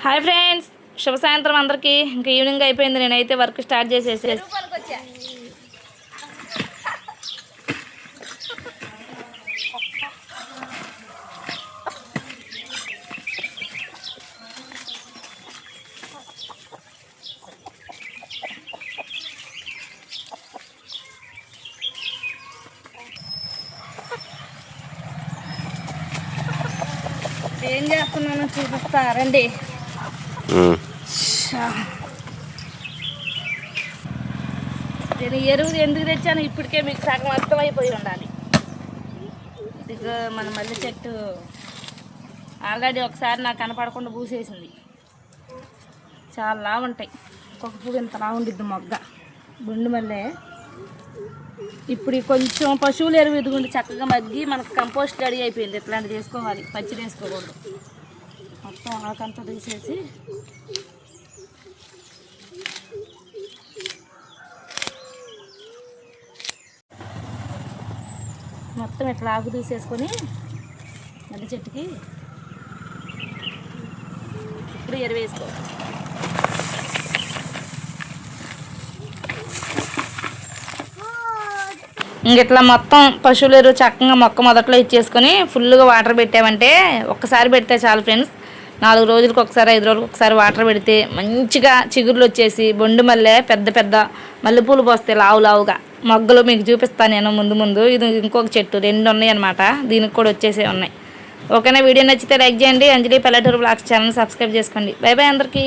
Hi friends, శుభ సాయంత్రం అందరికీ. ఇంకా ఈవినింగ్ అయిపోయింది, నేనైతే వర్క్ స్టార్ట్ చేసేసి ఏం చేస్తున్నానో చూపిస్తా రండి. నేను ఎరువు ఎందుకు తెచ్చాను ఇప్పటికే మీకు సగం అర్థమైపోయి ఉండాలి. ఇదిగో మన మల్లె చెట్టు ఆల్రెడీ ఒకసారి నాకు కనపడకుండా పూసేసింది. చాలా లావు ఉంటాయి, ఒక్కొక్క పువ్వు ఇంత లావు ఉండిద్ది మొగ్గ బొండు మల్లె. ఇప్పుడు కొంచెం పశువులు ఎరువు ఎదుగుండి చక్కగా మగ్గి మనకు కంపోస్ట్ రెడీ అయిపోయింది. ఇట్లాంటిది వేసుకోవాలి, పచ్చిది వేసుకోకూడదు. మొత్తం ఆకంతా తీసేసి మొత్తం ఇట్లా ఆకు తీసేసుకొని మల్లె చెట్టుకి ఇప్పుడు ఎరువు వేసుకోవాలి. ఇట్లా మొత్తం పశువుల ఎరువు చక్కగా మొక్క మొదట్లో ఇచ్చేసుకొని ఫుల్గా వాటర్ పెట్టామంటే, ఒక్కసారి పెడితే చాలు ఫ్రెండ్స్. 4 రోజులకు ఒకసారి 5 రోజులకు ఒకసారి వాటర్ పెడితే మంచిగా చిగురులు వచ్చేసి బొండు మల్లె పెద్ద పెద్ద మల్లెపూలు పోస్తే లావుగా మొగ్గలు మీకు చూపిస్తాను నేను ముందు. ఇది ఇంకొక చెట్టు 2 ఉన్నాయి అనమాట, దీనికి కూడా వచ్చేసే ఉన్నాయి. ఓకేనా, వీడియో నచ్చితే లైక్ చేయండి. అంజలి పల్లెటూరు బ్లాగ్స్ ఛానల్ సబ్స్క్రైబ్ చేసుకోండి. బై బై అందరికీ.